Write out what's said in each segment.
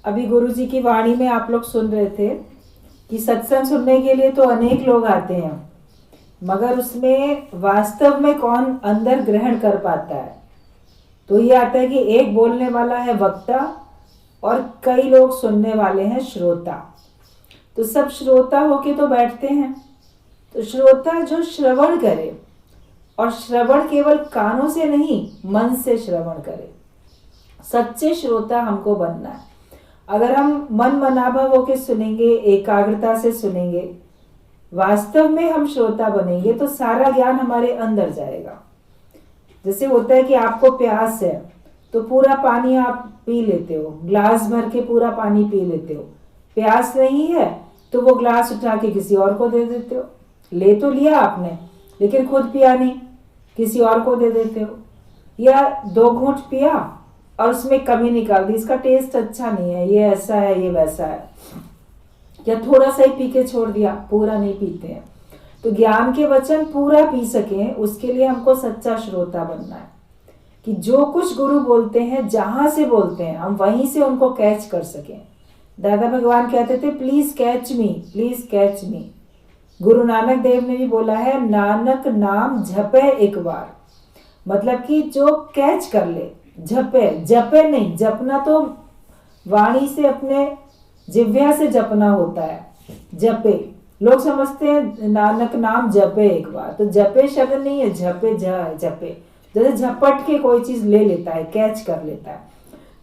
अभी गुरुजी की वाणी में आप लोग सुन रहे थे कि सत्संग सुनने के लिए तो अनेक लोग आते हैं, मगर उसमें वास्तव में कौन अंदर ग्रहण कर पाता है। तो ये आता है कि एक बोलने वाला है वक्ता और कई लोग सुनने वाले हैं श्रोता। तो सब श्रोता होके तो बैठते हैं, तो श्रोता जो श्रवण करे, और श्रवण केवल कानों से नहीं मन से श्रवण करे। सच्चे श्रोता हमको बनना है। अगर हम मन मनाभव होके सुनेंगे, एकाग्रता से सुनेंगे, वास्तव में हम श्रोता बनेंगे तो सारा ज्ञान हमारे अंदर जाएगा। जैसे होता है कि आपको प्यास है तो पूरा पानी आप पी लेते हो, ग्लास भर के पूरा पानी पी लेते हो। प्यास नहीं है तो वो ग्लास उठा के किसी और को दे देते हो। ले तो लिया आपने लेकिन खुद पिया नहीं, किसी और को दे देते हो। या 2 घूंट पिया और उसमें कमी निकाल दी, इसका टेस्ट अच्छा नहीं है, ये ऐसा है, ये वैसा है। या थोड़ा सा ही पी के छोड़ दिया, पूरा नहीं पीते हैं। तो ज्ञान के वचन पूरा पी सकें उसके लिए हमको सच्चा श्रोता बनना है कि जो कुछ गुरु बोलते हैं, जहां से बोलते हैं, हम वहीं से उनको कैच कर सकें। दादा भगवान कहते थे please catch me, please catch मी। गुरु नानक देव ने भी बोला है नानक नाम जपे एक बार, मतलब कि जो कैच कर ले, जपे, जपे नहीं, जपना तो वाणी से अपने जिह्वा से जपना होता है। जपे लोग समझते हैं नानक नाम जपे एक बार, तो जपे शब्द नहीं है, जपे है, जपे। जैसे झपट के कोई चीज ले लेता है, कैच कर लेता है।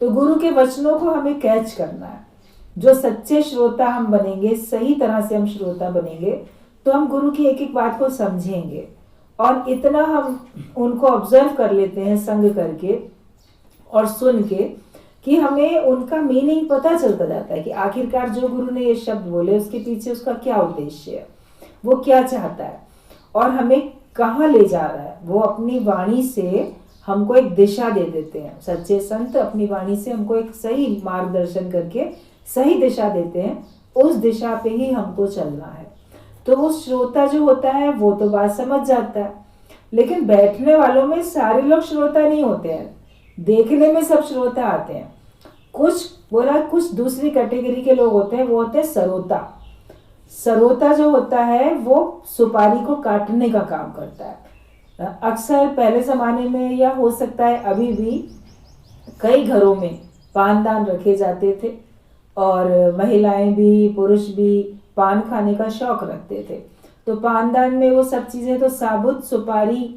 तो गुरु के वचनों को हमें कैच करना है। जो सच्चे श्रोता हम बनेंगे, सही तरह से हम श्रोता बनेंगे, तो हम गुरु की एक एक बात को समझेंगे। और इतना हम उनको ऑब्जर्व कर लेते हैं संग करके और सुन के कि हमें उनका मीनिंग पता चलता जाता है कि आखिरकार जो गुरु ने ये शब्द बोले उसके पीछे उसका क्या उद्देश्य है, वो क्या चाहता है और हमें कहाँ ले जा रहा है। वो अपनी वाणी से हमको एक दिशा दे देते हैं। सच्चे संत अपनी वाणी से हमको एक सही मार्गदर्शन करके सही दिशा देते हैं, उस दिशा पे ही हमको चलना है। तो वो श्रोता जो होता है वो तो बात समझ जाता है, लेकिन बैठने वालों में सारे लोग श्रोता नहीं होते हैं, देखने में सब श्रोता आते हैं। कुछ दूसरी कैटेगरी के लोग होते हैं, वो होते हैं सरोता। सरोता जो होता है वो सुपारी को काटने का काम करता है। अक्सर पहले जमाने में या हो सकता है अभी भी कई घरों में पानदान रखे जाते थे और महिलाएं भी पुरुष भी पान खाने का शौक रखते थे। तो पानदान में वो सब चीज़ें तो साबुत सुपारी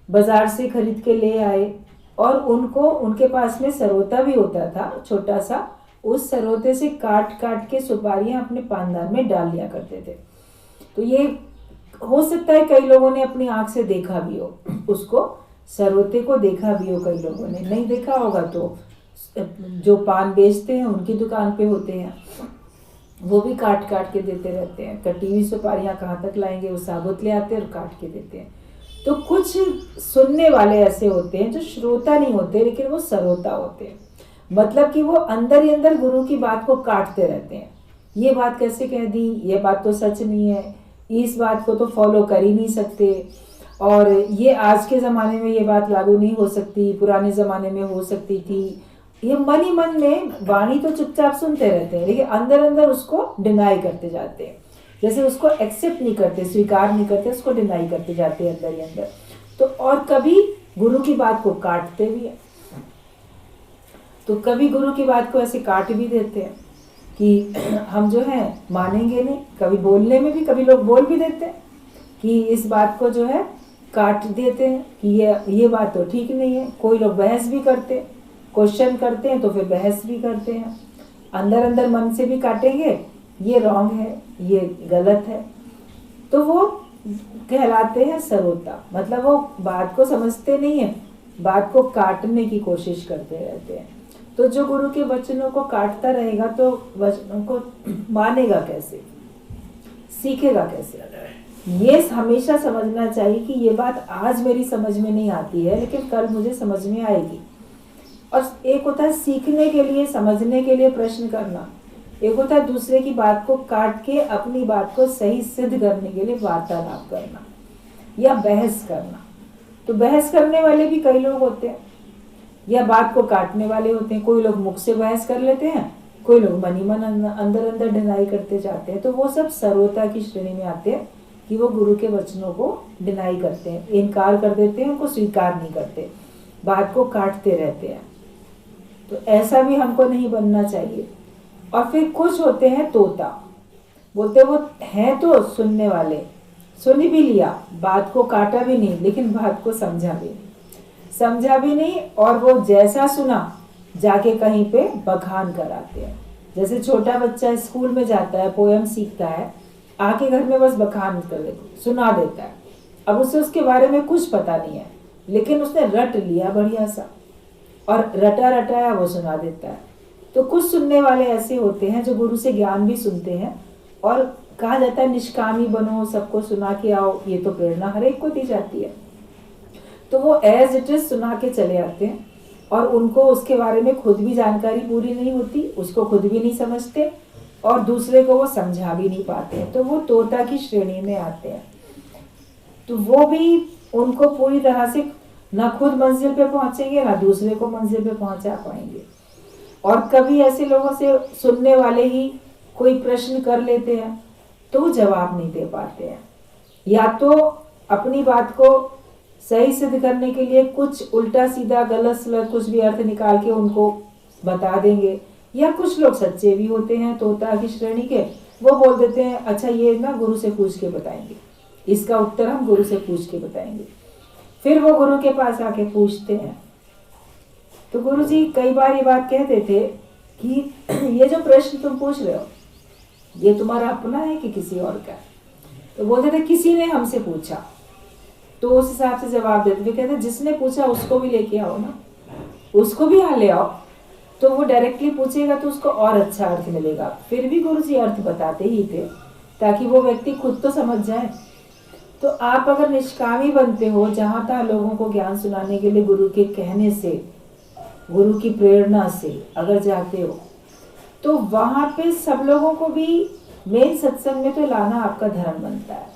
बाजार से खरीद के ले आए और उनको उनके पास में सरोता भी होता था छोटा सा, उस सरोते से काट काट के सुपारियां अपने पानदान में डाल लिया करते थे। तो ये हो सकता है कई लोगों ने अपनी आंख से देखा भी हो, उसको सरोते को देखा भी हो, कई लोगों ने नहीं देखा होगा तो जो पान बेचते हैं उनकी दुकान पे होते हैं, वो भी काट काट के देते रहते हैं। कटी हुई सुपारियां कहाँ तक लाएंगे, वो साबुत ले आते हैं और काट के देते हैं। तो कुछ सुनने वाले ऐसे होते हैं जो श्रोता नहीं होते लेकिन वो सरोता होते हैं, मतलब कि वो अंदर ही अंदर गुरु की बात को काटते रहते हैं। ये बात कैसे कह दी, ये बात तो सच नहीं है, इस बात को तो फॉलो कर ही नहीं सकते, और ये आज के ज़माने में ये बात लागू नहीं हो सकती, पुराने ज़माने में हो सकती थी। ये मन ही मन में वाणी तो चुपचाप सुनते रहते हैं लेकिन अंदर अंदर उसको डिनाई करते जाते हैं, जैसे उसको एक्सेप्ट नहीं करते, स्वीकार नहीं करते, उसको डिनाई करते जाते हैं अंदर ही अंदर। तो और कभी गुरु की बात को काटते भी हैं, तो कभी गुरु की बात को ऐसे काट भी देते हैं कि हम जो है मानेंगे नहीं। कभी बोलने में भी कभी लोग बोल भी देते हैं कि इस बात को जो है काट देते हैं कि ये बात तो ठीक नहीं है। कोई लोग बहस भी करते हैं, क्वेश्चन करते हैं तो फिर बहस भी करते हैं, अंदर अंदर मन से भी काटेंगे, ये रॉन्ग है, ये गलत है। तो वो कहलाते हैं सरोता, मतलब वो बात को समझते नहीं है, बात को काटने की कोशिश करते रहते हैं। तो जो गुरु के वचनों को काटता रहेगा तो वचनों को मानेगा कैसे, सीखेगा कैसे। ये हमेशा समझना चाहिए कि ये बात आज मेरी समझ में नहीं आती है लेकिन कल मुझे समझ में आएगी। और एक होता है सीखने के लिए, समझने के लिए प्रश्न करना, एक होता है दूसरे की बात को काट के अपनी बात को सही सिद्ध करने के लिए वार्तालाप करना या बहस करना। तो बहस करने वाले भी कई लोग होते हैं या बात को काटने वाले होते हैं। कोई लोग मुख से बहस कर लेते हैं कोई लोग मन ही मन अंदर अंदर डिनाई करते जाते हैं, तो वो सब सर्वता की श्रेणी में आते हैं कि वो गुरु के वचनों को डिनाई करते हैं, इनकार कर देते हैं, उनको स्वीकार नहीं करते, बात को काटते रहते हैं। तो ऐसा भी हमको नहीं बनना चाहिए। और फिर कुछ होते हैं तोता, बोलते वो हैं तो सुनने वाले, सुन भी लिया, बात को काटा भी नहीं, लेकिन बात को समझा भी नहीं, और वो जैसा सुना जाके कहीं पे बखान कराते हैं। जैसे छोटा बच्चा स्कूल में जाता है, पोयम सीखता है, आके घर में बस बखान कर देता, सुना देता है। अब उसे उसके बारे में कुछ पता नहीं है, लेकिन उसने रट लिया बढ़िया सा, और रटा रटाया वो सुना देता है। तो कुछ सुनने वाले ऐसे होते हैं जो गुरु से ज्ञान भी सुनते हैं, और कहा जाता है निष्कामी बनो, सबको सुना के आओ, ये तो प्रेरणा हर एक को दी जाती है। तो वो एज इट इज सुना के चले आते हैं, और उनको उसके बारे में खुद भी जानकारी पूरी नहीं होती, उसको खुद भी नहीं समझते, और दूसरे को वो समझा भी नहीं पाते हैं। तो वो तोता की श्रेणी में आते हैं। तो वो भी उनको पूरी तरह से ना खुद मंजिल पे पहुंचेंगे, ना दूसरे को मंजिल पे पहुंचा पाएंगे। और कभी ऐसे लोगों से सुनने वाले ही कोई प्रश्न कर लेते हैं तो वो जवाब नहीं दे पाते हैं, या तो अपनी बात को सही सिद्ध करने के लिए कुछ उल्टा सीधा गलत सलत कुछ भी अर्थ निकाल के उनको बता देंगे, या कुछ लोग सच्चे भी होते हैं तोता की श्रेणी के, वो बोल देते हैं अच्छा ये ना गुरु से पूछ के बताएंगे, इसका उत्तर हम गुरु से पूछ के बताएंगे। फिर वो गुरु के पास आके पूछते हैं। तो गुरु जी कई बार ये बात कहते थे कि ये जो प्रश्न तुम पूछ रहे हो ये तुम्हारा अपना है कि किसी और का? तो बोलते थे किसी ने हमसे पूछा, तो उस हिसाब से जवाब देते थे। कहते जिसने पूछा उसको भी लेके आओ ना, उसको भी यहाँ ले आओ, तो वो डायरेक्टली पूछेगा तो उसको और अच्छा अर्थ मिलेगा। फिर भी गुरु जी अर्थ बताते ही थे ताकि वो व्यक्ति खुद तो समझ जाए। तो आप अगर निष्कामी बनते हो, जहाँ तहाँ लोगों को ज्ञान सुनाने के लिए गुरु के कहने से, गुरु की प्रेरणा से अगर जाते हो, तो वहाँ पे सब लोगों को भी मेन सत्संग में तो लाना आपका धर्म बनता है,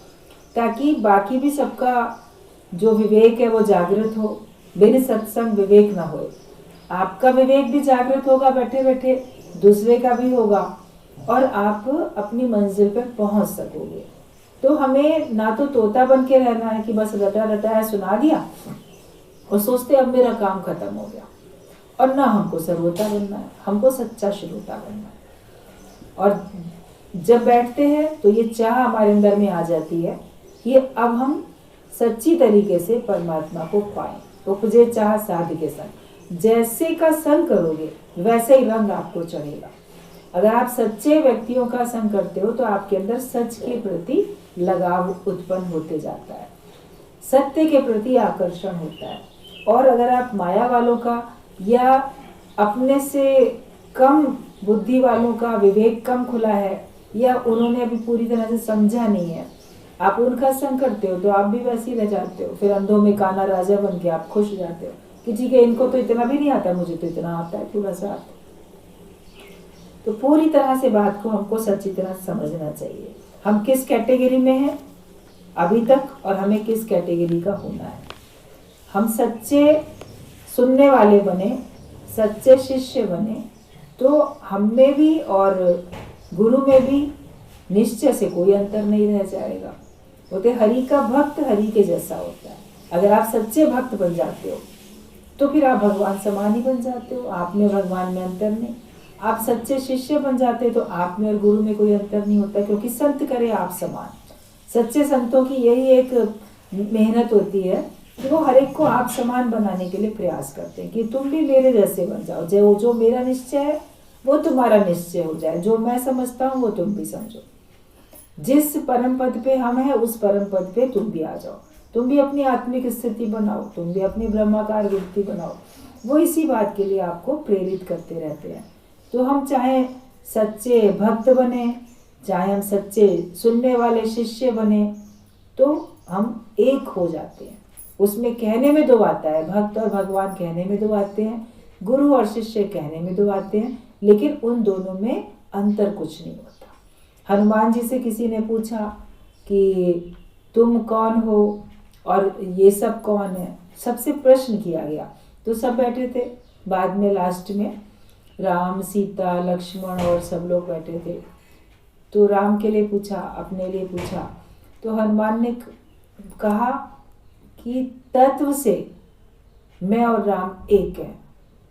ताकि बाकी भी सबका जो विवेक है वो जागृत हो। बिन सत्संग विवेक ना हो, आपका विवेक भी जागृत होगा बैठे बैठे, दूसरे का भी होगा, और आप अपनी मंजिल पर पहुंच सकोगे। तो हमें ना तो तोता बन के रहना है कि बस रटा रटाया सुना दिया और सोचते अब मेरा काम खत्म हो गया, और ना हमको सर्वोता बनना है, हमको सच्चा श्रोता बनना है। और जब बैठते हैं तो ये चाह हमारे अंदर में आ जाती है कि अब हम सच्ची तरीके से परमात्मा को पाएं। उपजे चाह साध के संग, जैसे का संग करोगे वैसे ही रंग आपको चढ़ेगा। अगर आप सच्चे व्यक्तियों का संग करते हो तो आपके अंदर सच के प्रति लगाव उत्पन्न होते जाता है, सत्य के प्रति आकर्षण होता है। और अगर आप माया वालों का या अपने से कम बुद्धि वालों का विवेक कम खुला है, या उन्होंने अभी पूरी तरह से समझा नहीं है, आप उनका संग करते हो तो आप भी वैसे ही रह जाते हो। फिर अंधों में काना राजा बन के आप खुश हो जाते हो कि ठीक है इनको तो इतना भी नहीं आता, मुझे तो इतना आता है, थोड़ा सा आता है। तो पूरी तरह से बात को हमको सच्ची तरह समझना चाहिए, हम किस कैटेगरी में हैं अभी तक और हमें किस कैटेगरी का होना है। हम सच्चे सुनने वाले बने, सच्चे शिष्य बने, तो हम में भी और गुरु में भी निश्चय से कोई अंतर नहीं रह जाएगा। बोलते हरि का भक्त हरि के जैसा होता है। अगर आप सच्चे भक्त बन जाते हो तो फिर आप भगवान समान ही बन जाते हो, आप में भगवान में अंतर नहीं। आप सच्चे शिष्य बन जाते हो तो आप में और गुरु में कोई अंतर नहीं होता, क्योंकि संत करे आप समान। सच्चे संतों की यही एक मेहनत होती है कि वो हर एक को आप समान बनाने के लिए प्रयास करते हैं कि तुम भी मेरे जैसे बन जाओ, जो मेरा निश्चय है वो तुम्हारा निश्चय हो जाए, जो मैं समझता हूँ वो तुम भी समझो। जिस परम पद पे हम हैं उस परम पद पे तुम भी आ जाओ, तुम भी अपनी आत्मिक स्थिति बनाओ, तुम भी अपनी ब्रह्माकार वृत्ति बनाओ। वो इसी बात के लिए आपको प्रेरित करते रहते हैं। तो हम चाहे सच्चे भक्त बने, चाहे हम सच्चे सुनने वाले शिष्य बने, तो हम एक हो जाते हैं। उसमें कहने में दो आता है, भक्त और भगवान कहने में दो आते हैं, गुरु और शिष्य कहने में दो आते हैं, लेकिन उन दोनों में अंतर कुछ नहीं होता। हनुमान जी से किसी ने पूछा कि तुम कौन हो और ये सब कौन है, सबसे प्रश्न किया गया, तो सब बैठे थे। बाद में लास्ट में राम, सीता, लक्ष्मण और सब लोग बैठे थे। तो राम के लिए पूछा, अपने लिए पूछा। तो हनुमान ने कहा कि तत्व से मैं और राम एक है,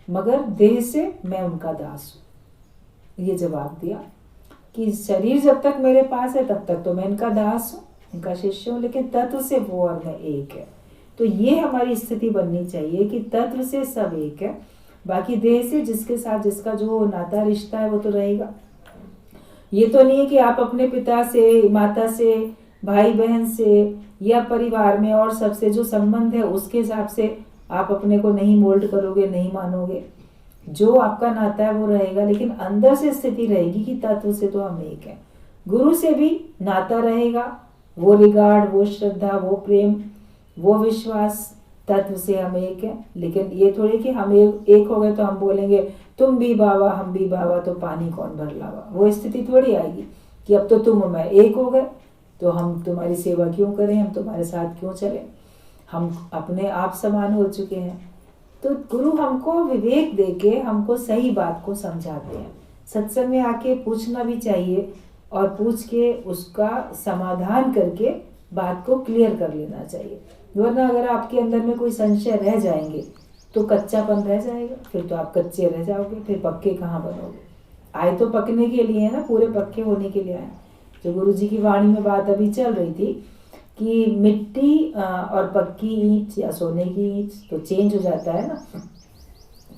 मगर देह से मैं उनका दास हूँ। ये जवाब दिया कि शरीर जब तक मेरे पास है तब तक तो मैं इनका दास हूँ, इनका शिष्य हूँ, लेकिन तत्व से वो और मैं एक है। तो ये हमारी स्थिति बननी चाहिए कि तत्व से सब एक है, बाकी देह से जिसके साथ जिसका जो नाता रिश्ता है वो तो रहेगा। ये तो नहीं है कि आप अपने पिता से, माता से, भाई बहन से या परिवार में और सबसे जो संबंध है उसके हिसाब से आप अपने को नहीं मोल्ड करोगे, नहीं मानोगे। जो आपका नाता है वो रहेगा, लेकिन अंदर से स्थिति रहेगी कि तत्व से तो हम एक हैं। गुरु से भी नाता रहेगा, वो रिगार्ड, वो श्रद्धा, वो प्रेम, वो विश्वास, तत्व से हम एक हैं। लेकिन ये थोड़ी कि हम एक हो गए तो हम बोलेंगे तुम भी बाबा हम भी बाबा तो पानी कौन भर लावा। वो स्थिति थोड़ी आएगी कि अब तो तुम और मैं एक हो गए तो हम तुम्हारी सेवा क्यों करें, हम तुम्हारे साथ क्यों चलें, हम अपने आप समान हो चुके हैं। तो गुरु हमको विवेक देके हमको सही बात को समझाते हैं। सत्संग में आके पूछना भी चाहिए और पूछ के उसका समाधान करके बात को क्लियर कर लेना चाहिए। वरना अगर आपके अंदर में कोई संशय रह जाएंगे तो कच्चापन रह जाएगा, फिर तो आप कच्चे रह जाओगे, फिर पक्के कहाँ बनोगे। आए तो पकने के लिए है ना, पूरे पक्के होने के लिए आए। जो गुरु जी की वाणी में बात अभी चल रही थी कि मिट्टी और पक्की ईंट या सोने की ईंट तो चेंज हो जाता है ना।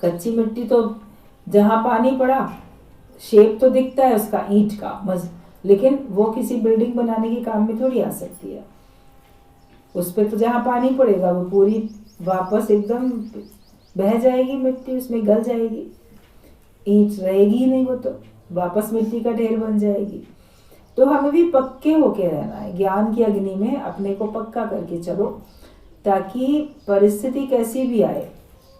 कच्ची मिट्टी तो जहाँ पानी पड़ा शेप तो दिखता है उसका ईंट का, लेकिन वो किसी बिल्डिंग बनाने के काम में थोड़ी आ सकती है। उस पर तो जहाँ पानी पड़ेगा वो पूरी वापस एकदम बह जाएगी, मिट्टी उसमें गल जाएगी, ईंट रहेगी ही नहीं, वो तो वापस मिट्टी का ढेर बन जाएगी। तो हमें भी पक्के होके रहना है, ज्ञान की अग्नि में अपने को पक्का करके चलो, ताकि परिस्थिति कैसी भी आए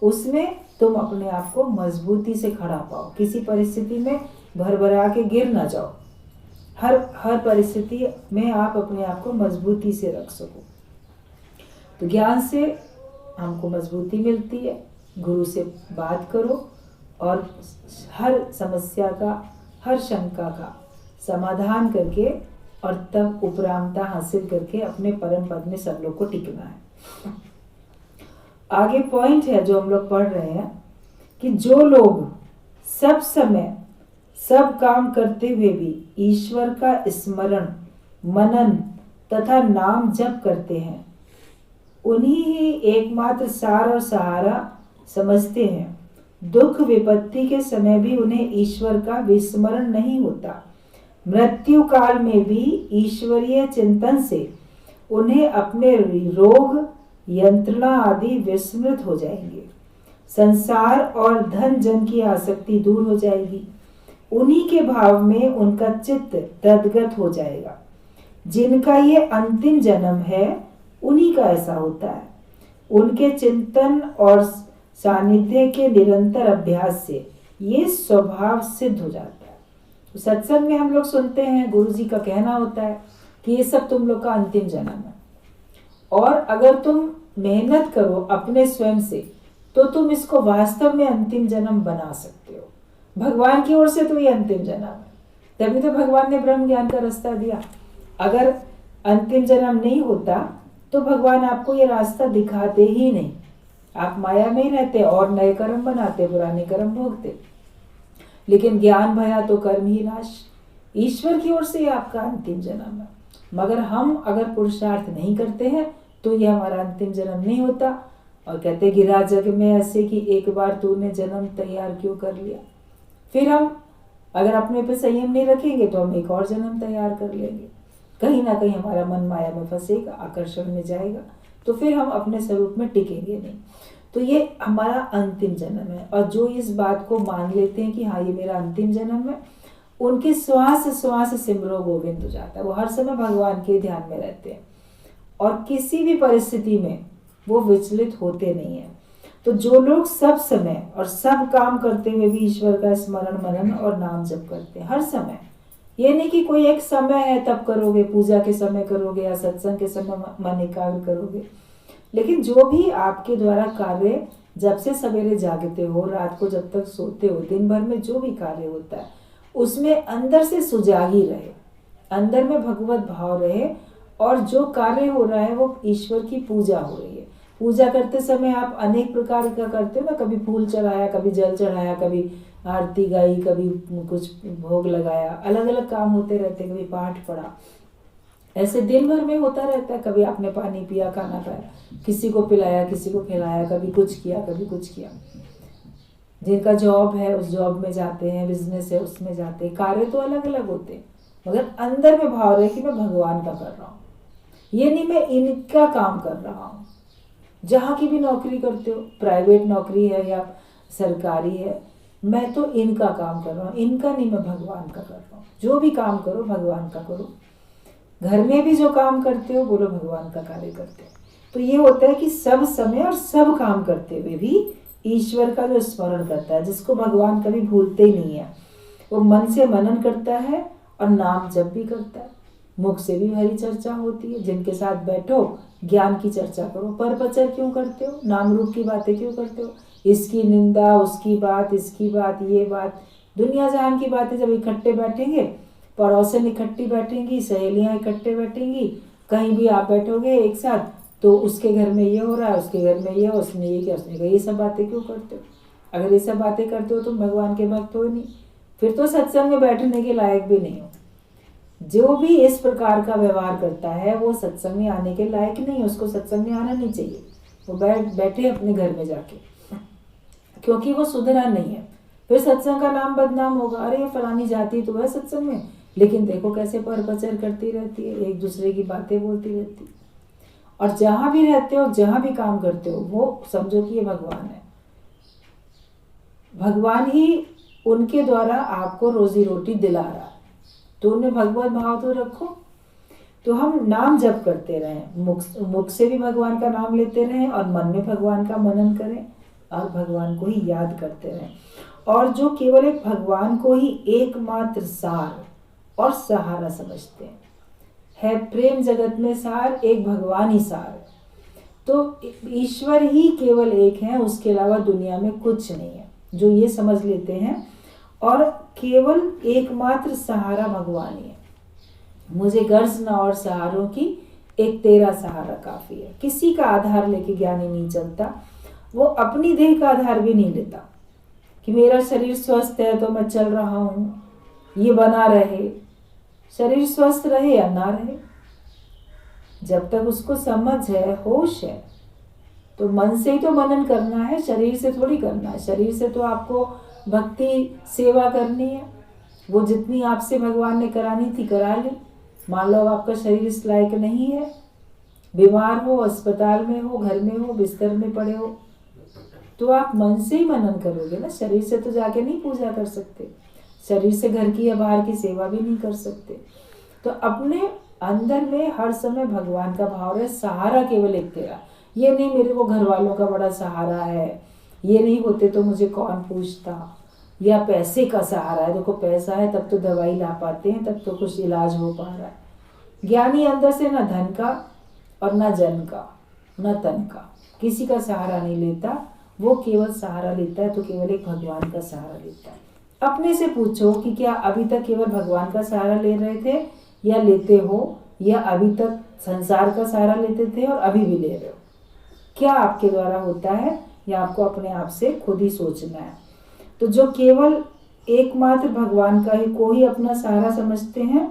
उसमें तुम अपने आप को मजबूती से खड़ा पाओ। किसी परिस्थिति में भरभरा के गिर ना जाओ। हर परिस्थिति में आप अपने आप को मजबूती से रख सको। तो ज्ञान से हमको मजबूती मिलती है। गुरु से बात करो और हर समस्या का, हर शंका का समाधान करके और तब उपरामता हासिल करके अपने परम पद में सब लोग को टिकना है। आगे पॉइंट है जो हम लोग पढ़ रहे हैं कि जो लोग सब समय सब काम करते हुए भी ईश्वर का स्मरण, मनन तथा नाम जप करते हैं, उन्हीं ही एकमात्र सार और सहारा समझते हैं। दुख विपत्ति के समय भी उन्हें ईश्वर का विस्मरण नहीं होता। मृत्यु काल में भी ईश्वरीय चिंतन से उन्हें अपने रोग, यंत्रणा आदि विस्मृत हो जाएंगे। संसार और धन जन की आसक्ति दूर हो जाएगी। उन्हीं के भाव में उनका चित्त तद्गत हो जाएगा। जिनका ये अंतिम जन्म है उन्हीं का ऐसा होता है। उनके चिंतन और सानिध्य के निरंतर अभ्यास से ये स्वभाव सिद्ध हो जाता है। तो सत्संग में हम लोग सुनते हैं, गुरु जी का कहना होता है कि ये सब तुम लोग का अंतिम जन्म है, और अगर तुम मेहनत करो अपने स्वयं से तो तुम इसको वास्तव में अंतिम जन्म बना सकते हो। भगवान की ओर से तो ये अंतिम जन्म है, तभी तो भगवान ने ब्रह्म ज्ञान का रास्ता दिया। अगर अंतिम जन्म नहीं होता तो भगवान आपको ये रास्ता दिखाते ही नहीं। आप माया में ही रहते और नए कर्म बनाते, पुराने कर्म भोगते। लेकिन ज्ञान भया तो कर्म ही नाश। ईश्वर की ओर से आपका अंतिम जन्म है, मगर हम अगर पुरुषार्थ नहीं करते हैं तो ये हमारा अंतिम जन्म नहीं होता। और कहते गिरा जग में ऐसे कि एक बार तूने जन्म तैयार क्यों कर लिया। फिर हम अगर अपने पे संयम नहीं रखेंगे तो हम एक और जन्म तैयार कर लेंगे। कहीं ना कहीं हमारा मन माया में फंसेगा, आकर्षण में जाएगा, तो फिर हम अपने स्वरूप में टिकेंगे नहीं। तो ये हमारा अंतिम जन्म है। और जो इस बात को मान लेते हैं कि हाँ ये मेरा अंतिम जन्म है, उनके श्वास श्वास सिमरो गोविंद हो जाता है। वो हर समय भगवान के ध्यान में रहते हैं और किसी भी परिस्थिति में वो विचलित होते नहीं है। तो जो लोग सब समय और सब काम करते हुए भी ईश्वर का स्मरण, मनन और नाम जप करते हैं हर समय, ये नहीं कि कोई एक समय है तब करोगे, पूजा के समय करोगे या सत्संग के समय मन एकाग्र करोगे। लेकिन जो भी आपके द्वारा कार्य, जब से सवेरे जागते हो, रात को जब तक सोते हो, दिन भर में जो भी कार्य होता है उसमें अंदर से सुजागी रहे, अंदर में भगवत भाव रहे, और जो कार्य हो रहा है वो ईश्वर की पूजा हो रही है। पूजा करते समय आप अनेक प्रकार का करते हो ना, कभी फूल चढ़ाया, कभी जल चढ़ाया, कभी आरती गाई, कभी कुछ भोग लगाया, अलग अलग काम होते रहते, कभी पाठ पढ़ा, ऐसे दिन भर में होता रहता है। कभी आपने पानी पिया, खाना खाया, किसी को पिलाया, किसी को खिलाया, कभी कुछ किया, कभी कुछ किया। जिनका जॉब है उस जॉब में जाते हैं, बिजनेस है उसमें जाते हैं, कार्य तो अलग अलग होते हैं, मगर अंदर में भाव रहे कि मैं भगवान का कर रहा हूँ, ये नहीं मैं इनका काम कर रहा हूँ। जहाँ की भी नौकरी करते हो, प्राइवेट नौकरी है या सरकारी है, मैं तो इनका काम कर रहा हूँ, इनका नहीं, मैं भगवान का कर रहा हूँ। जो भी काम करो भगवान का करो, घर में भी जो काम करते हो बोलो भगवान का कार्य करते हो। तो ये होता है कि सब समय और सब काम करते हुए भी ईश्वर का जो स्मरण करता है, जिसको भगवान कभी भूलते ही नहीं है, वो मन से मनन करता है और नाम जप भी करता है। मुख से भी हरी चर्चा होती है, जिनके साथ बैठो ज्ञान की चर्चा करो। पर पचर क्यों करते हो, नाम रूप की बातें क्यों करते हो, इसकी निंदा, उसकी बात, इसकी बात, ये बात, दुनिया जहान की बातें जब इकट्ठे बैठेंगे, पड़ोसन इकट्ठी बैठेंगी, सहेलियां इकट्ठे बैठेंगी, कहीं भी आप बैठोगे एक साथ, तो उसके घर में ये हो रहा है, उसके घर में ये, उसने ये क्या, उसने कहा, ये सब बातें क्यों करते हो? अगर ये सब बातें करते हो तो भगवान के भक्त हो नहीं, फिर तो सत्संग में बैठने के लायक भी नहीं हो। जो भी इस प्रकार का व्यवहार करता है वो सत्संग में आने के लायक नहीं, उसको सत्संग में आना नहीं चाहिए। वो बैठे अपने घर में जाके, क्योंकि वो सुधरा नहीं है। फिर सत्संग का नाम बदनाम होगा, अरे फलानी जाति तो है सत्संग में, लेकिन देखो कैसे पर पचर करती रहती है, एक दूसरे की बातें बोलती रहती है। और जहां भी रहते हो, जहां भी काम करते हो, वो समझो कि ये भगवान है, भगवान ही उनके द्वारा आपको रोजी रोटी दिला रहा है, तो उन्हें भगवत भाव तो रखो। तो हम नाम जप करते रहें, मुख से भी भगवान का नाम लेते रहें, और मन में भगवान का मनन करें, और भगवान को ही याद करते रहें। और जो केवल एक भगवान को ही एकमात्र सार और सहारा समझते हैं, है प्रेम जगत में सार, एक भगवान ही सार, तो ईश्वर ही केवल एक है, उसके अलावा दुनिया में कुछ नहीं है, जो ये समझ लेते हैं। और केवल एकमात्र सहारा भगवान ही है। मुझे गर्ज न और सहारों की, एक तेरा सहारा काफी है। किसी का आधार लेके ज्ञानी नहीं चलता, वो अपनी देह का आधार भी नहीं लेता कि मेरा शरीर स्वस्थ है तो मैं चल रहा हूँ, ये बना रहे। शरीर स्वस्थ रहे या ना रहे, जब तक उसको समझ है, होश है, तो मन से ही तो मनन करना है, शरीर से थोड़ी करना है। शरीर से तो आपको भक्ति सेवा करनी है, वो जितनी आपसे भगवान ने करानी थी करा ली। मान लो आपका शरीर इस लायक नहीं है, बीमार हो, अस्पताल में हो, घर में हो, बिस्तर में पड़े हो, तो आप मन से ही मनन करोगे ना, शरीर से तो जाके नहीं पूजा कर सकते, शरीर से घर की या बाहर की सेवा भी नहीं कर सकते। तो अपने अंदर में हर समय भगवान का भाव है, सहारा केवल एक तेरा। ये नहीं मेरे को घर वालों का बड़ा सहारा है, ये नहीं होते तो मुझे कौन पूछता, या पैसे का सहारा है, देखो पैसा है तब तो दवाई ला पाते हैं, तब तो कुछ इलाज हो पा रहा है। ज्ञानी अंदर से ना धन का और ना जन का, ना तन का, किसी का सहारा नहीं लेता, वो केवल सहारा लेता है तो केवल एक भगवान का सहारा लेता है। अपने से पूछो कि क्या अभी तक केवल भगवान का सहारा ले रहे थे या लेते हो, या अभी तक संसार का सहारा लेते थे और अभी भी ले रहे हो? क्या आपके द्वारा होता है, या आपको अपने आप से खुद ही सोचना है। तो जो केवल एकमात्र भगवान का ही को ही अपना सहारा समझते हैं,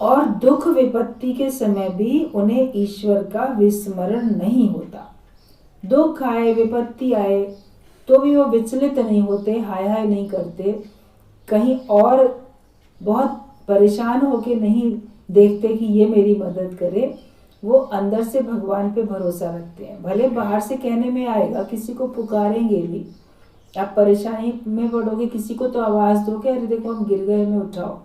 और दुख विपत्ति के समय भी उन्हें ईश्वर का विस्मरण नहीं होता। दुख आए, विपत्ति आए, तो भी वो विचलित नहीं होते, हाय हाय नहीं करते, कहीं और बहुत परेशान होके नहीं देखते कि ये मेरी मदद करे। वो अंदर से भगवान पे भरोसा रखते हैं। भले बाहर से कहने में आएगा, किसी को पुकारेंगे भी, आप परेशानी में पड़ोगे, किसी को तो आवाज़ दोगे, अरे देखो हम गिर गए, हमें उठाओ,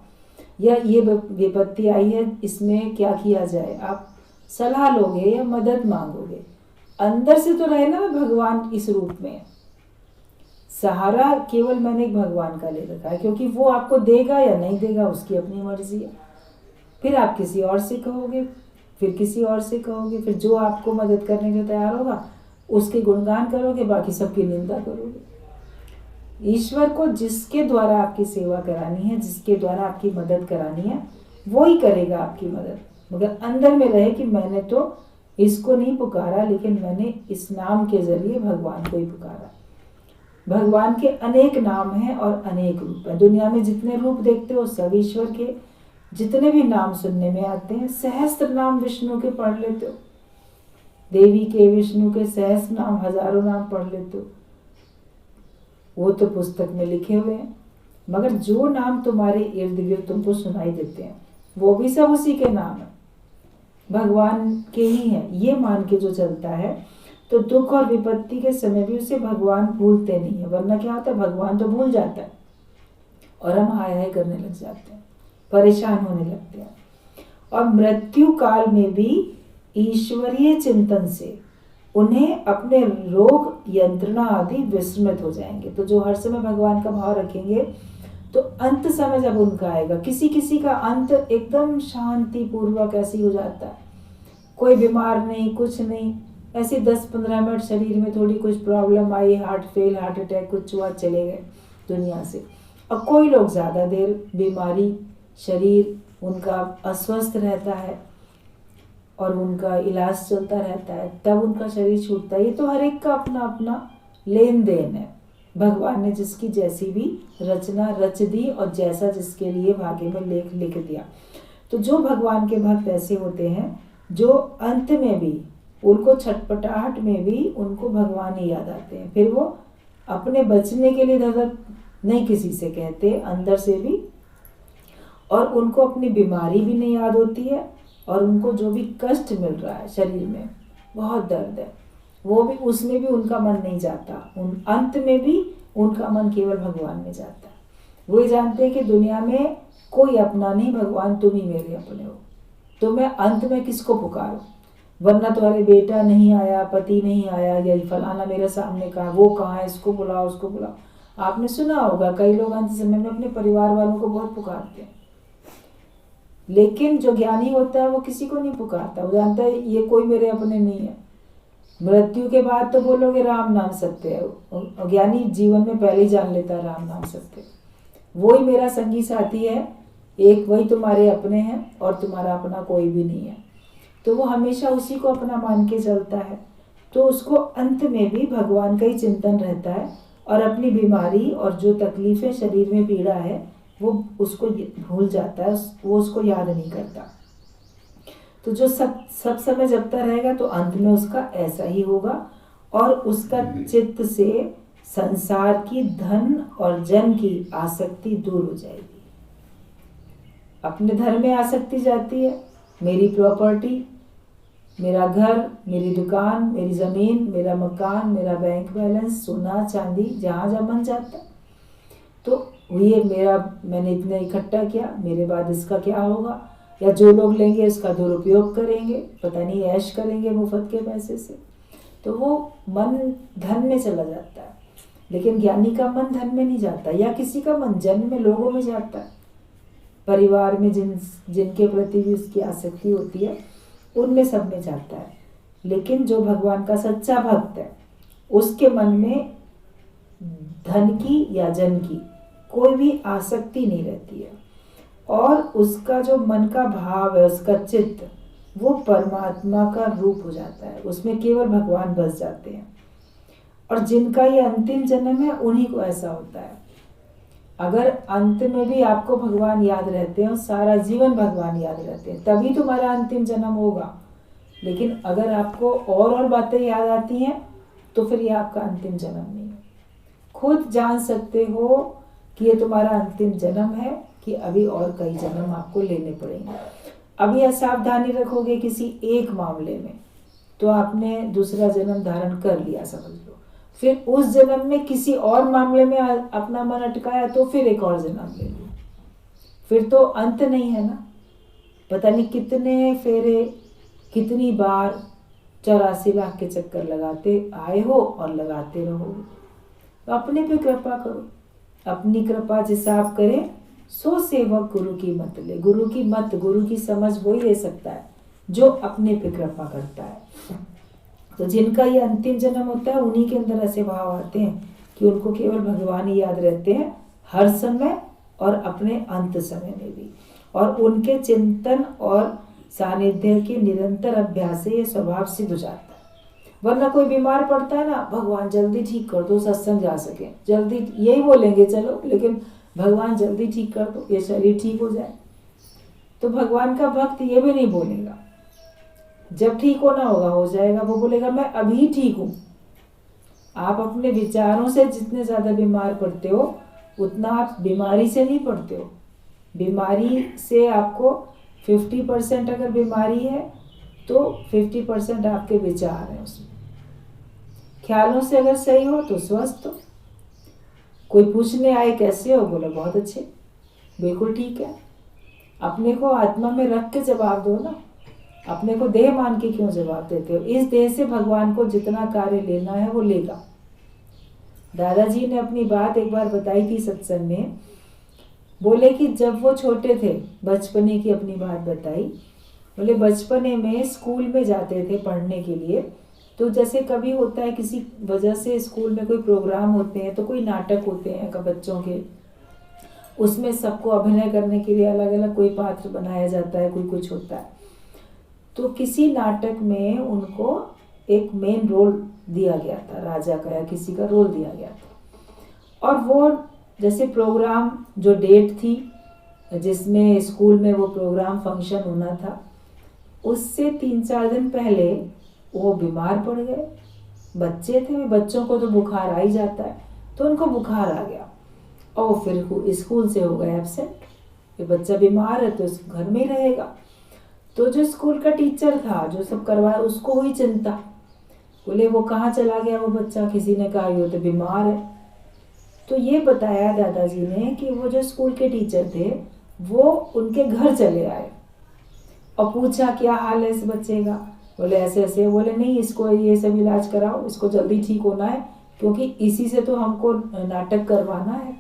या ये विपत्ति आई है, इसमें क्या किया जाए, आप सलाह लोगे या मदद मांगोगे। अंदर से तो रहे ना भगवान इस रूप में। सहारा केवल मैंने एक भगवान का ले रखा है, क्योंकि वो आपको देगा या नहीं देगा उसकी अपनी मर्जी है। फिर आप किसी और से कहोगे, फिर किसी और से कहोगे, फिर जो आपको मदद करने के लिए तैयार होगा उसके गुणगान करोगे, बाकी सबकी निंदा करोगे। ईश्वर को जिसके द्वारा आपकी सेवा करानी है, जिसके द्वारा आपकी मदद करानी है, वो ही करेगा आपकी मदद। मगर अंदर में रहे कि मैंने तो इसको नहीं पुकारा, लेकिन मैंने इस नाम के जरिए भगवान को ही पुकारा। भगवान के अनेक नाम हैं और अनेक रूप हैं। दुनिया में जितने रूप देखते हो सब ईश्वर के, जितने भी नाम सुनने में आते हैं, सहस्त्र नाम विष्णु के पढ़ लेते हो, देवी के, विष्णु के सहस्त्र नाम, हजारों नाम पढ़ लेते हो, वो तो पुस्तक में लिखे हुए हैं। मगर जो नाम तुम्हारे इर्द गिर्द तुमको सुनाई देते हैं वो भी सब उसी के नाम है, भगवान के ही हैं, ये मान के जो चलता है तो दुख और विपत्ति के समय भी उसे भगवान भूलते नहीं है। वरना क्या होता है, भगवान तो भूल जाता है और हम हाय हाय करने लग जाते हैं, परेशान होने लगते हैं। और मृत्यु काल में भी ईश्वरीय चिंतन से उन्हें अपने रोग यंत्रणा आदि विस्मृत हो जाएंगे। तो जो हर समय भगवान का भाव रखेंगे तो अंत समय जब उनका आएगा, किसी किसी का अंत एकदम शांति पूर्वक ऐसी हो जाता है, कोई बीमार नहीं, कुछ नहीं, ऐसे 10-15 मिनट शरीर में थोड़ी कुछ प्रॉब्लम आई, हार्ट फेल, हार्ट अटैक कुछ हुआ, चले गए दुनिया से। और कोई लोग ज़्यादा देर बीमारी, शरीर उनका अस्वस्थ रहता है और उनका इलाज चलता रहता है, तब उनका शरीर छूटता है। ये तो हर एक का अपना अपना लेन देन है। भगवान ने जिसकी जैसी भी रचना रच दी और जैसा जिसके लिए भाग्य में लेख लिख दिया। तो जो भगवान के भक्त ऐसे होते हैं जो अंत में भी उनको छटपटाहट में भी उनको भगवान ही याद आते हैं। फिर वो अपने बचने के लिए धड़धड़ नहीं किसी से कहते, अंदर से भी, और उनको अपनी बीमारी भी नहीं याद होती है, और उनको जो भी कष्ट मिल रहा है शरीर में, बहुत दर्द है, वो भी, उसमें भी उनका मन नहीं जाता। उन अंत में भी उनका मन केवल भगवान में जाता है। वो ये जानते हैं कि दुनिया में कोई अपना नहीं, भगवान तुम ही मेरे अपने हो, तो मैं अंत में किसको पुकारूं। वरना तुम्हारे बेटा नहीं आया, पति नहीं आया, या फलाना मेरे सामने कहा, वो कहाँ है, इसको बुलाओ, उसको बुलाओ। आपने सुना होगा कई लोग अंत समय में अपने परिवार वालों को बहुत पुकारते हैं, लेकिन जो ज्ञानी होता है वो किसी को नहीं पुकारता। वो जानता है ये कोई मेरे अपने नहीं है। मृत्यु के बाद तो बोलोगे राम नाम सत्य है, और ज्ञानी जीवन में पहले ही जान लेता है राम नाम सत्य, वो ही मेरा संगी साथी है, एक वही तुम्हारे अपने हैं और तुम्हारा अपना कोई भी नहीं है। तो वो हमेशा उसी को अपना मान के चलता है। तो उसको अंत में भी भगवान का ही चिंतन रहता है, और अपनी बीमारी और जो तकलीफें शरीर में पीड़ा है वो उसको भूल जाता है, वो उसको याद नहीं करता। तो जो सब समय जपता रहेगा तो अंत में उसका ऐसा ही होगा, और उसका चित्त से संसार की धन और जन की आसक्ति दूर हो जाएगी। अपने धन में आसक्ति जाती है, मेरी प्रॉपर्टी, मेरा घर, मेरी दुकान, मेरी ज़मीन, मेरा मकान, मेरा बैंक बैलेंस, सोना चांदी, जहाँ जहाँ मन जाता है। तो ये मेरा, मैंने इतना इकट्ठा किया, मेरे बाद इसका क्या होगा, या जो लोग लेंगे इसका दुरुपयोग करेंगे, पता नहीं ऐश करेंगे मुफ्त के पैसे से। तो वो मन धन में चला जाता है। लेकिन ज्ञानी का मन धन में नहीं जाता, या किसी का मन जन में, लोगों में जाता है, परिवार में जिनके प्रति भी उसकी आसक्ति होती है उनमें सब में जाता है। लेकिन जो भगवान का सच्चा भक्त है उसके मन में धन की या जन की कोई भी आसक्ति नहीं रहती है, और उसका जो मन का भाव है, उसका चित्त, वो परमात्मा का रूप हो जाता है, उसमें केवल भगवान बस जाते हैं। और जिनका ये अंतिम जन्म है उन्हीं को ऐसा होता है। अगर अंत में भी आपको भगवान याद रहते हैं और सारा जीवन भगवान याद रहते हैं, तभी तुम्हारा अंतिम जन्म होगा। लेकिन अगर आपको और बातें याद आती हैं तो फिर ये आपका अंतिम जन्म नहीं है। खुद जान सकते हो कि ये तुम्हारा अंतिम जन्म है कि अभी और कई जन्म आपको लेने पड़ेंगे। अभी असावधानी रखोगे किसी एक मामले में तो आपने दूसरा जन्म धारण कर लिया समझ लो। फिर उस जन्म में किसी और मामले में अपना मन अटकाया तो फिर एक और जन्म ले लो। फिर तो अंत नहीं है ना। पता नहीं कितने फेरे, कितनी बार 84 लाख के चक्कर लगाते आए हो और लगाते रहोगे। तो अपने पे कृपा करो, अपनी कृपा जिसा आप करें सो सेवक गुरु की मत ले। गुरु की मत, गुरु की समझ वही ले सकता है जो अपने पे कृपा करता है। तो जिनका ये अंतिम जन्म होता है उन्हीं के अंदर ऐसे भाव आते हैं कि उनको केवल भगवान ही याद रहते हैं हर समय और अपने अंत समय में भी। और उनके चिंतन और सानिध्य के निरंतर अभ्यास से ये स्वभाव सिद्ध हो जाता है। वरना कोई बीमार पड़ता है ना, भगवान जल्दी ठीक कर दो, सत्संग जा सके, जल्दी यही बोलेंगे चलो, लेकिन भगवान जल्दी ठीक कर दो, ये शरीर ठीक हो जाए। तो भगवान का भक्त ये भी नहीं बोलेगा, जब ठीक होना होगा हो जाएगा। वो बोलेगा मैं अभी ठीक हूँ। आप अपने विचारों से जितने ज्यादा बीमार पड़ते हो उतना आप बीमारी से नहीं पड़ते हो। बीमारी से आपको 50% अगर बीमारी है तो 50% आपके विचार हैं उसमें। ख्यालों से अगर सही हो तो स्वस्थ हो। कोई पूछने आए कैसे हो, बोला बहुत अच्छे, बिल्कुल ठीक है। अपने को आत्मा में रख के जवाब दो ना, अपने को देह मान के क्यों जवाब देते हो? इस देह से भगवान को जितना कार्य लेना है वो लेगा। दादाजी ने अपनी बात एक बार बताई थी सत्संग में। बोले कि जब वो छोटे थे, बचपने की अपनी बात बताई। बोले बचपने में स्कूल में जाते थे पढ़ने के लिए, तो जैसे कभी होता है किसी वजह से स्कूल में कोई प्रोग्राम होते हैं, तो कोई नाटक होते हैं का बच्चों के, उसमें सबको अभिनय करने के लिए अलग अलग कोई पात्र बनाया जाता है, कोई कुछ होता है। तो किसी नाटक में उनको एक मेन रोल दिया गया था, राजा का या किसी का रोल दिया गया था। और वो जैसे प्रोग्राम जो डेट थी जिसमें स्कूल में वो प्रोग्राम फंक्शन होना था, उससे 3-4 दिन पहले वो बीमार पड़ गए। बच्चे थे, बच्चों को तो बुखार आ ही जाता है, तो उनको बुखार आ गया और फिर स्कूल से हो गए एब्सेंट। ये बच्चा बीमार है तो घर में ही रहेगा। तो जो स्कूल का टीचर था जो सब करवाया, उसको हुई चिंता। बोले वो कहाँ चला गया वो बच्चा, किसी ने कहा ये तो बीमार है। तो ये बताया दादाजी ने कि वो जो स्कूल के टीचर थे वो उनके घर चले आए और पूछा क्या हाल है इस बच्चे का। बोले ऐसे ऐसे। बोले नहीं, इसको ये सब इलाज कराओ, इसको जल्दी ठीक होना है, क्योंकि इसी से तो हमको नाटक करवाना है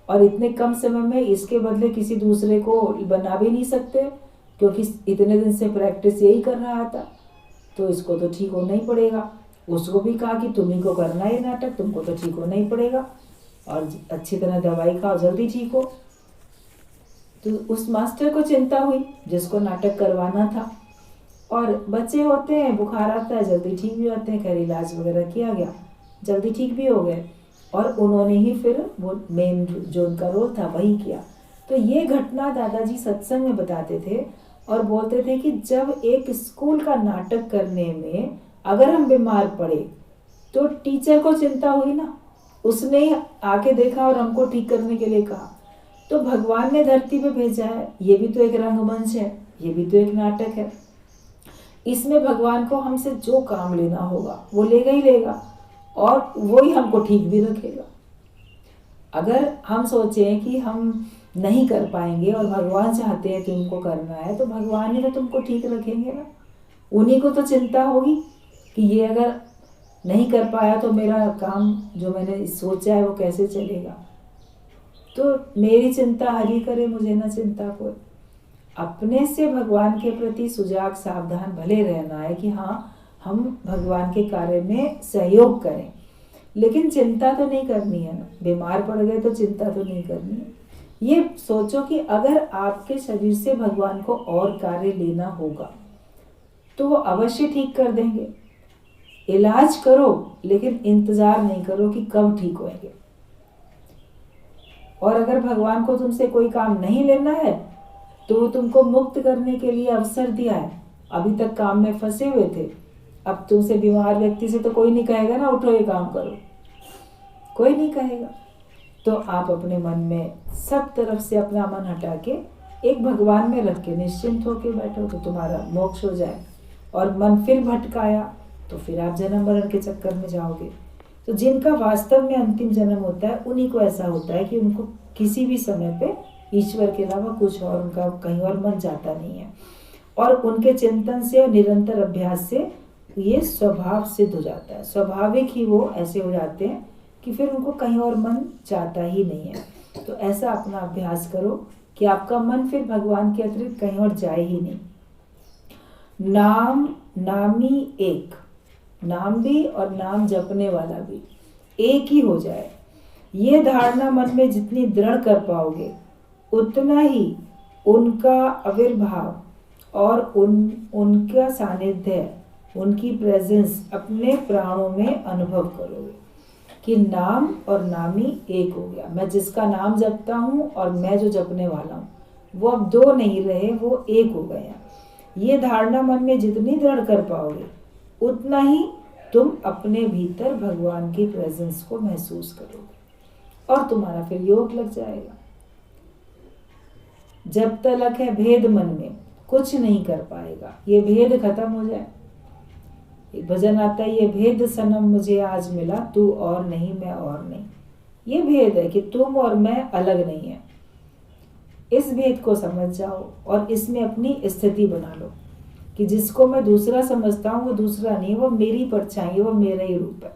और इतने कम समय में इसके बदले किसी दूसरे को बना भी नहीं सकते, क्योंकि इतने दिन से प्रैक्टिस यही कर रहा था, तो इसको तो ठीक होना ही पड़ेगा। उसको भी कहा कि तुम्ही को करना है नाटक, तुमको तो ठीक होना ही पड़ेगा और अच्छी तरह दवाई खाओ, जल्दी ठीक हो। तो उस मास्टर को चिंता हुई जिसको नाटक करवाना था। और बच्चे होते हैं, बुखार आता है, जल्दी ठीक भी होते हैं। खैर इलाज वगैरह किया गया, जल्दी ठीक भी हो गए और उन्होंने ही फिर वो मेन जो उनका रोल था वही किया। तो ये घटना दादाजी सत्संग में बताते थे और बोलते थे कि जब एक स्कूल का नाटक करने में अगर हम बीमार पड़े तो टीचर को चिंता हुई ना, उसने ही आके देखा और हमको ठीक करने के लिए कहा। तो भगवान ने धरती पे भेजा है, ये भी तो एक रंगमंच है, ये भी तो एक नाटक है। इसमें भगवान को हमसे जो काम लेना होगा वो लेगा ही लेगा और वो ही हमको ठीक भी रखेगा। अगर हम सोचें कि हम नहीं कर पाएंगे और भगवान चाहते हैं तुमको करना है, तो भगवान ही तो तुमको ठीक रखेंगे ना। उन्हीं को तो चिंता होगी कि ये अगर नहीं कर पाया तो मेरा काम जो मैंने सोचा है वो कैसे चलेगा। तो मेरी चिंता हरि करे, मुझे ना चिंता कोई। अपने से भगवान के प्रति सुजाग सावधान भले रहना है कि हाँ हम भगवान के कार्य में सहयोग करें, लेकिन चिंता तो नहीं करनी है ना। बीमार पड़ गए तो चिंता तो नहीं करनी है। ये सोचो कि अगर आपके शरीर से भगवान को और कार्य लेना होगा तो वो अवश्य ठीक कर देंगे। इलाज करो लेकिन इंतजार नहीं करो कि कब ठीक होएंगे। और अगर भगवान को तुमसे कोई काम नहीं लेना है तो वो तुमको मुक्त करने के लिए अवसर दिया है। अभी तक काम में फंसे हुए थे, अब तुमसे बीमार व्यक्ति से तो कोई नहीं कहेगा ना उठो ये काम करो, कोई नहीं कहेगा। तो आप अपने मन में सब तरफ से अपना मन हटा के एक भगवान में रख के निश्चिंत होके बैठो तो तुम्हारा मोक्ष हो जाए। और मन फिर भटकाया तो फिर आप जन्म मरण के चक्कर में जाओगे। तो जिनका वास्तव में अंतिम जन्म होता है उन्हीं को ऐसा होता है कि उनको किसी भी समय पे ईश्वर के अलावा कुछ और, उनका कहीं और मन जाता नहीं है। और उनके चिंतन से और निरंतर अभ्यास से ये स्वभाव सिद्ध हो जाता है। स्वाभाविक ही वो ऐसे हो जाते हैं कि फिर उनको कहीं और मन जाता ही नहीं है। तो ऐसा अपना अभ्यास करो कि आपका मन फिर भगवान के अतिरिक्त कहीं और जाए ही नहीं। नाम नामी एक, नाम भी और नाम जपने वाला भी एक ही हो जाए, ये धारणा मन में जितनी दृढ़ कर पाओगे उतना ही उनका आविर्भाव और उनका सानिध्य, उनकी प्रेजेंस अपने प्राणों में अनुभव करोगे कि नाम और नामी एक हो गया। मैं जिसका नाम जपता हूँ और मैं जो जपने वाला हूँ वो अब दो नहीं रहे, वो एक हो गए हैं। ये धारणा मन में जितनी दृढ़ कर पाओगे उतना ही तुम अपने भीतर भगवान की प्रेजेंस को महसूस करोगे और तुम्हारा फिर योग लग जाएगा। जब तक है भेद मन में कुछ नहीं कर पाएगा। ये भेद खत्म हो जाए, एक भजन आता है, ये भेद सनम मुझे आज मिला, तू और नहीं मैं और नहीं। ये भेद है कि तुम और मैं अलग नहीं है। इस भेद को समझ जाओ और इसमें अपनी स्थिति बना लो कि जिसको मैं दूसरा समझता हूँ वो दूसरा नहीं, वो मेरी परछाई है, वो मेरा ही रूप है।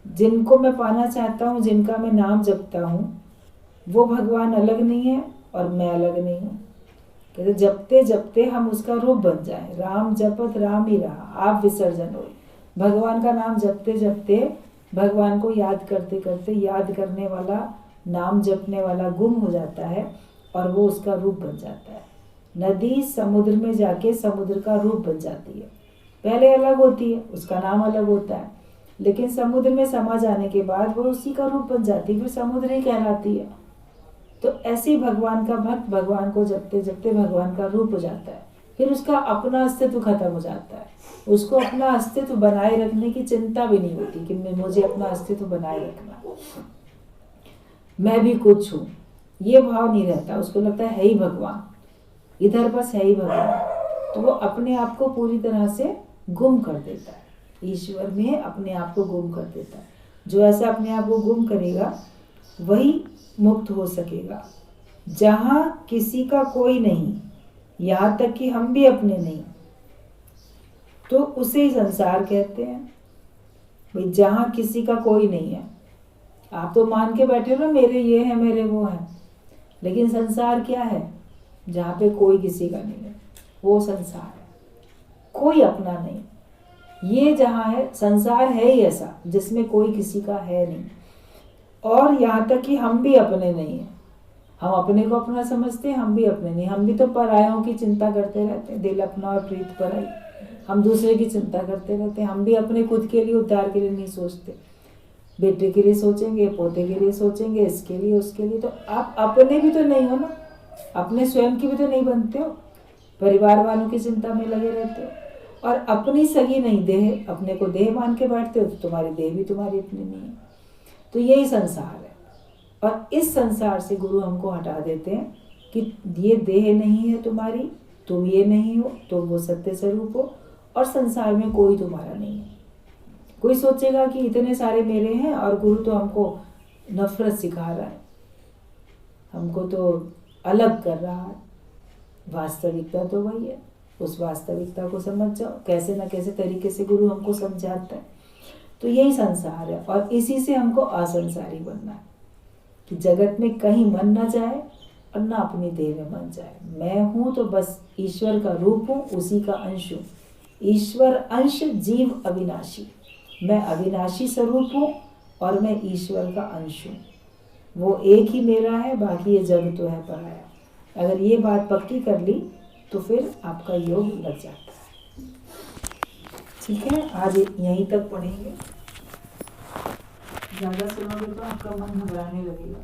जिनको मैं पाना चाहता हूँ, जिनका मैं नाम जपता हूँ, वो भगवान अलग नहीं है और मैं अलग नहीं हूँ। कहते जपते जपते हम उसका रूप बन जाए। राम जपत राम ही रहा, आप विसर्जन हो। भगवान का नाम जपते जपते, भगवान को याद करते करते, याद करने वाला, नाम जपने वाला गुम हो जाता है और वो उसका रूप बन जाता है। नदी समुद्र में जाके समुद्र का रूप बन जाती है। पहले अलग होती है, उसका नाम अलग होता है, लेकिन समुद्र में समा जाने के बाद वो उसी का रूप बन जाती है, फिर समुद्र ही कहलाती है। तो ऐसे ही भगवान का भक्त भगवान को जपते जपते भगवान का रूप हो जाता है, फिर उसका अपना अस्तित्व खत्म हो जाता है। उसको अपना अस्तित्व बनाए रखने की चिंता भी नहीं होती कि मुझे अपना अस्तित्व बनाए रखना, मैं भी कुछ हूँ, ये भाव नहीं रहता। उसको लगता है ही भगवान, इधर बस है ही भगवान। तो वो अपने आप को पूरी तरह से गुम कर देता है, ईश्वर में अपने आप को गुम कर देता है। जो ऐसा अपने आप को गुम करेगा वही मुक्त हो सकेगा। जहाँ किसी का कोई नहीं, यहाँ तक कि हम भी अपने नहीं, तो उसे ही संसार कहते हैं। भाई जहाँ किसी का कोई नहीं है, आप तो मान के बैठे हो ना मेरे ये है मेरे वो है, लेकिन संसार क्या है? जहाँ पे कोई किसी का नहीं है, वो संसार है, कोई अपना नहीं। ये जहाँ है, संसार है ही ऐसा जिसमें कोई किसी का है नहीं। और यहाँ तक कि हम भी अपने नहीं हैं। हम अपने को अपना समझते हैं, हम भी अपने नहीं। हम भी तो परायों की चिंता करते रहते हैं, दिल अपना और प्रीत पराई। हम दूसरे की चिंता करते रहते हैं, हम भी अपने खुद के लिए, उद्धार के लिए नहीं सोचते। बेटे के लिए सोचेंगे, पोते के लिए सोचेंगे, इसके लिए उसके लिए। तो आप अपने भी तो नहीं हो ना, अपने स्वयं की भी तो नहीं बनते हो, परिवार वालों की चिंता में लगे रहते हो। और अपनी सगी नहीं देह, अपने को देह मान के बैठते हो तो तुम्हारी देह भी तुम्हारी अपनी नहीं है। तो यही संसार है। और इस संसार से गुरु हमको हटा देते हैं कि ये देह नहीं है तुम्हारी, तुम ये नहीं हो, तुम वो सत्य स्वरूप हो और संसार में कोई तुम्हारा नहीं है। कोई सोचेगा कि इतने सारे मेरे हैं और गुरु तो हमको नफरत सिखा रहा है, हमको तो अलग कर रहा है। वास्तविकता तो वही है। उस वास्तविकता को समझ जाओ, कैसे न कैसे तरीके से गुरु हमको समझाता है। तो यही संसार है और इसी से हमको असंसारी बनना है कि जगत में कहीं मन न जाए और ना अपनी देह में मन जाए। मैं हूँ तो बस ईश्वर का रूप हूँ, उसी का अंश हूँ। ईश्वर अंश, जीव अविनाशी। मैं अविनाशी स्वरूप हूँ और मैं ईश्वर का अंश हूँ। वो एक ही मेरा है, बाकी ये जग तो है पराया। अगर ये बात पक्की कर ली तो फिर आपका योग लग जाता है। ठीक है, आज यहीं तक पढ़ेंगे। ज़्यादा सुनोगे तो आपका मन घबराने लगेगा।